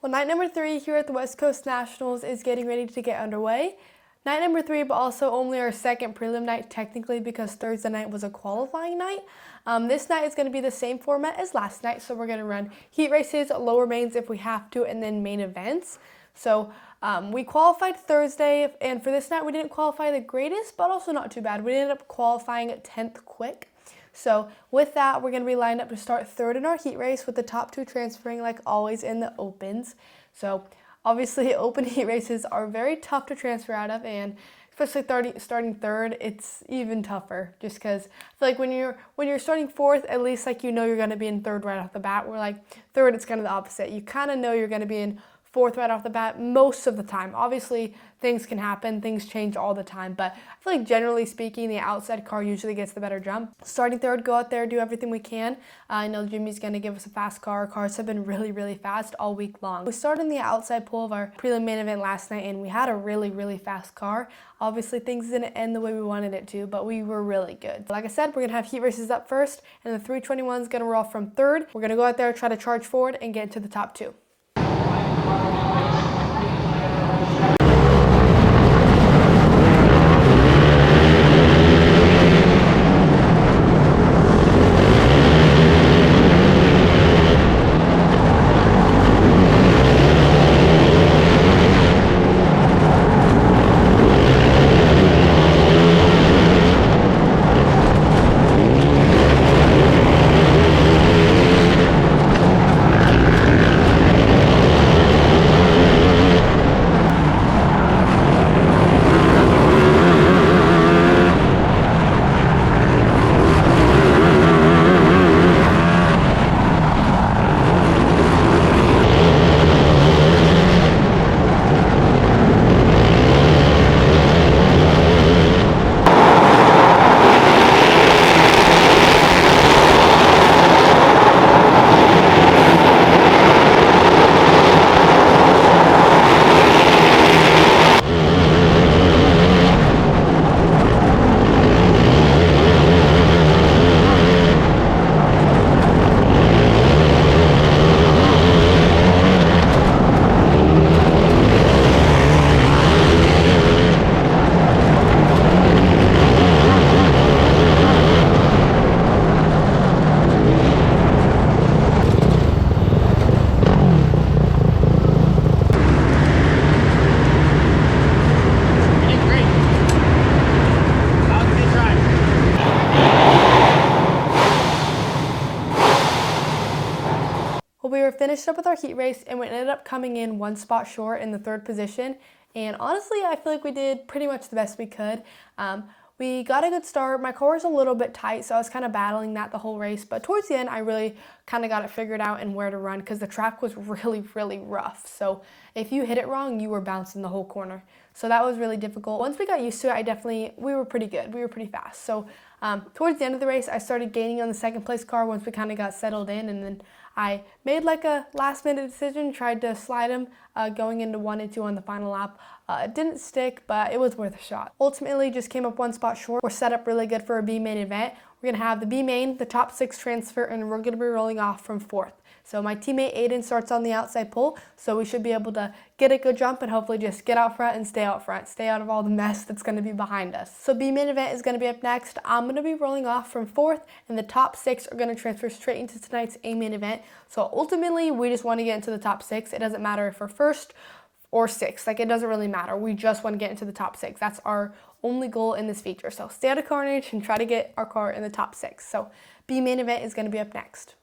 Well, night number 3 here at the West Coast Nationals is getting ready to get underway. Night number 3, but also only our second prelim night technically because Thursday night was a qualifying night. This night is going to be the same format as last night, so we're going to run heat races, lower mains if we have to, and then main events. So we qualified Thursday, and for this night we didn't qualify the greatest, but also not too bad. We ended up qualifying 10th quick. So with that, we're going to be lined up to start third in our heat race with the top 2 transferring like always in the opens. So obviously open heat races are very tough to transfer out of, and especially starting third, it's even tougher just because I feel like when you're starting fourth, at least like you know you're going to be in third right off the bat. Where like third, it's kind of the opposite. You kind of know you're going to be in fourth right off the bat most of the time. Obviously, things can happen. Things change all the time. But I feel like generally speaking, the outside car usually gets the better jump. Starting third, go out there, do everything we can. I know Jimmy's going to give us a fast car. Our cars have been really, really fast all week long. We started in the outside pole of our prelim main event last night, and we had a really, really fast car. Obviously, things didn't end the way we wanted it to, but we were really good. Like I said, we're going to have heat races up first, and the 321 is going to roll from third. We're going to go out there, try to charge forward, and get into the top 2. We were finished up with our heat race, and we ended up coming in 1 spot short in the 3rd position. And honestly, I feel like we did pretty much the best we could. We got a good start. My car was a little bit tight, so I was kind of battling that the whole race. But towards the end, I really kind of got it figured out and where to run because the track was really, really rough. So if you hit it wrong, you were bouncing the whole corner. So that was really difficult. Once we got used to it, we were pretty good. We were pretty fast. So towards the end of the race, I started gaining on the 2nd place car once we kind of got settled in, and then I made like a last-minute decision, tried to slide him going into 1 and 2 on the final lap. It didn't stick, but it was worth a shot. Ultimately, just came up 1 spot short. We're set up really good for a B main event. We're going to have the B main, the top 6 transfer, and we're going to be rolling off from 4th. So my teammate Aiden starts on the outside pole, so we should be able to get a good jump and hopefully just get out front and stay out front. Stay out of all the mess that's going to be behind us. So B main event is going to be up next. I'm going to be rolling off from 4th, and the top 6 are going to transfer straight into tonight's A main event. So ultimately, we just want to get into the top 6. It doesn't matter if we're 1st or 6th. Like, it doesn't really matter. We just want to get into the top 6. That's our only goal in this feature. So stay out of carnage and try to get our car in the top 6. So B main event is going to be up next.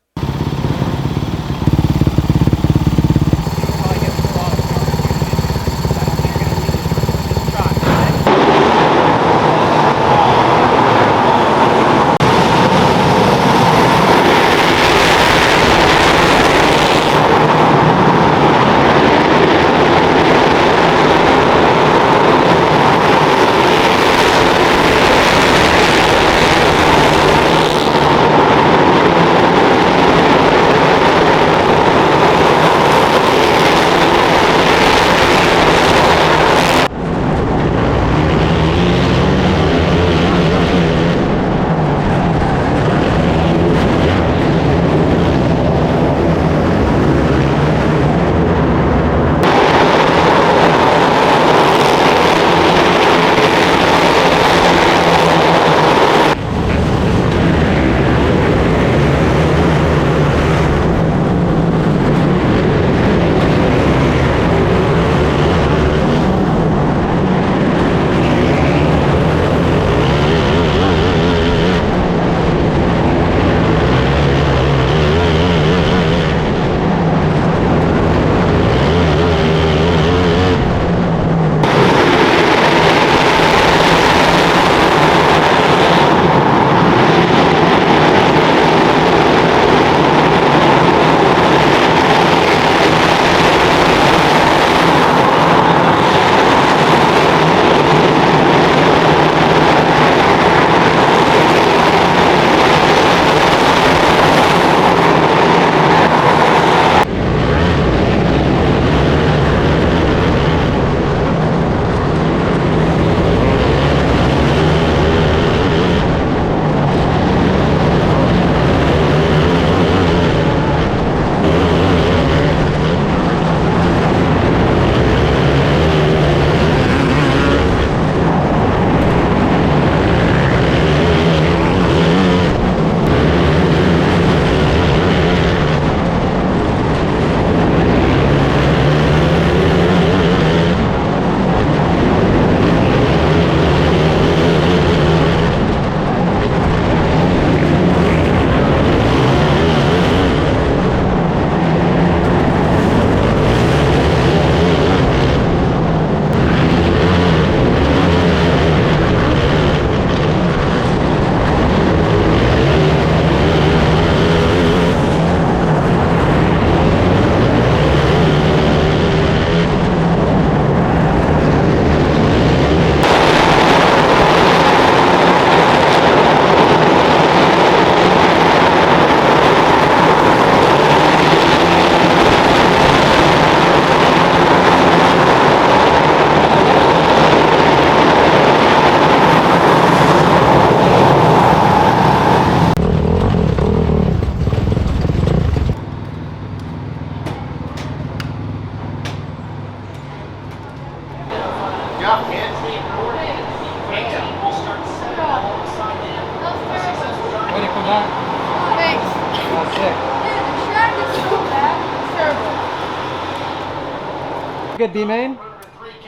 Good B main?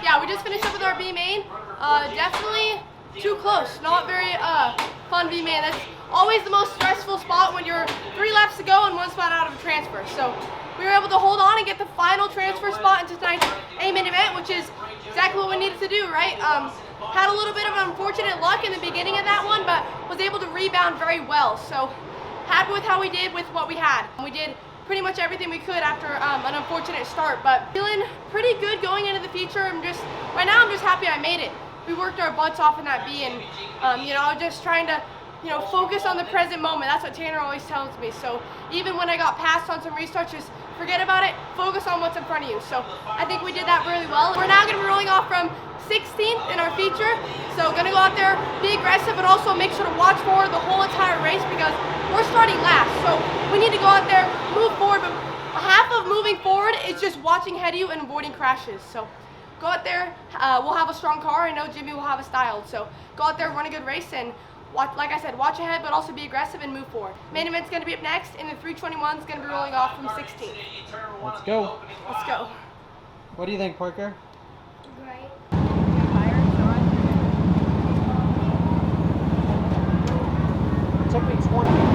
Yeah, we just finished up with our B main. Definitely too close. Not very fun B main. That's always the most stressful spot when you're 3 laps to go and 1 spot out of a transfer. So we were able to hold on and get the final transfer spot into tonight's A-main event, which is exactly what we needed to do, right? Had a little bit of unfortunate luck in the beginning of that one, but was able to rebound very well. So happy with how we did with what we had. We did pretty much everything we could after an unfortunate start, but feeling pretty good going into the future. Right now I'm just happy I made it. We worked our butts off in that B, and just trying to focus on the present moment. That's what Tanner always tells me. So even when I got passed on some restarts, just forget about it, focus on what's in front of you. So I think we did that really well. We're now gonna be rolling off from 16th in our feature. So gonna go out there, be aggressive, but also make sure to watch forward the whole entire race because we're starting last. So we need to go out there, move forward, but half of moving forward is just watching ahead of you and avoiding crashes. So go out there, we'll have a strong car. I know Jimmy will have a style. So go out there, run a good race, and like I said, watch ahead, but also be aggressive and move forward. Main event's gonna be up next, and the 321 is gonna be rolling off from 16th. Let's go. Let's go. What do you think, Parker? Great. It took me 20.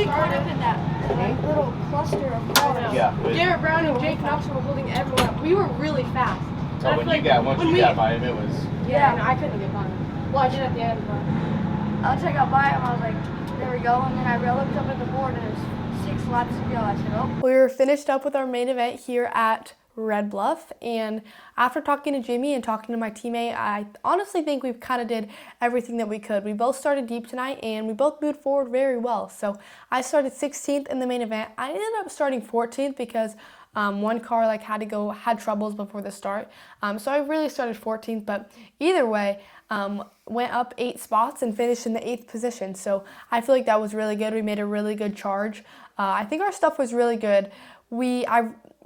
caught up in that little cluster of cars. Yeah. Garrett Brown and Jake Knox were holding everyone up. We were really fast. So once you got by him, it was. Yeah, no, I couldn't get by him. Well, I did at the end, but. Once I got by him, I was like, there we go. And then I looked up at the board and it was 6 laps to go. I said, oh. We were finished up with our main event here at Red Bluff, and after talking to Jimmy and talking to my teammate, I honestly think we kind of did everything that we could. We both started deep tonight and we both moved forward very well. So I started 16th in the main event. I ended up starting 14th because one car had troubles before the start. So I really started 14th, but either way, went up 8 spots and finished in the 8th position. So I feel like that was really good. We made a really good charge. I think our stuff was really good.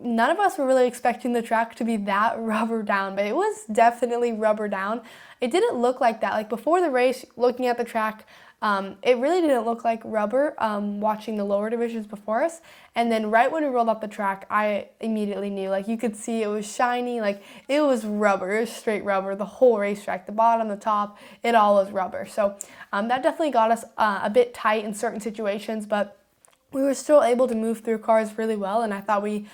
None of us were really expecting the track to be that rubber down, but it was definitely rubber down. It didn't look like that. Like before the race, looking at the track, it really didn't look like rubber, watching the lower divisions before us. And then right when we rolled up the track, I immediately knew, like you could see it was shiny, like it was rubber, it was straight rubber, the whole racetrack, the bottom, the top, it all was rubber. So that definitely got us a bit tight in certain situations, but we were still able to move through cars really well, and I thought we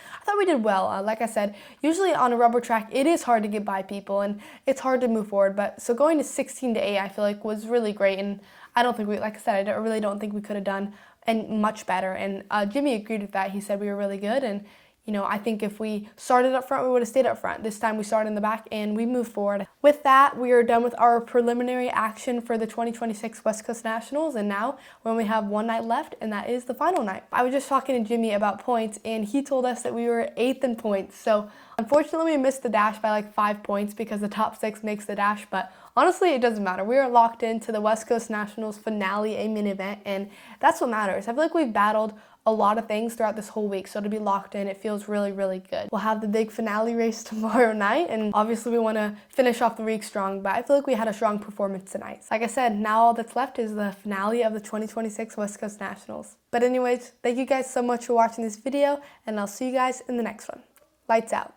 did well. Like I said, usually on a rubber track, it is hard to get by people, and it's hard to move forward. But so going to 16-8, I feel like was really great, and I don't think like I said, I really don't think we could have done and much better. And Jimmy agreed with that. He said we were really good, and I think if we started up front, we would have stayed up front. This time we started in the back and we moved forward. With that, we are done with our preliminary action for the 2026 West Coast Nationals, and now we only have one night left, and that is the final night. I was just talking to Jimmy about points, and he told us that we were 8th in points. So unfortunately, we missed the dash by like 5 points because the top 6 makes the dash, but honestly, it doesn't matter. We are locked into the West Coast Nationals finale, a main event, and that's what matters. I feel like we've battled a lot of things throughout this whole week, so to be locked in, it feels really, really good. We'll have the big finale race tomorrow night, and obviously we want to finish off the week strong, but I feel like we had a strong performance tonight. Like I said, now all that's left is the finale of the 2026 West Coast Nationals. But anyways, thank you guys so much for watching this video, and I'll see you guys in the next one. Lights out.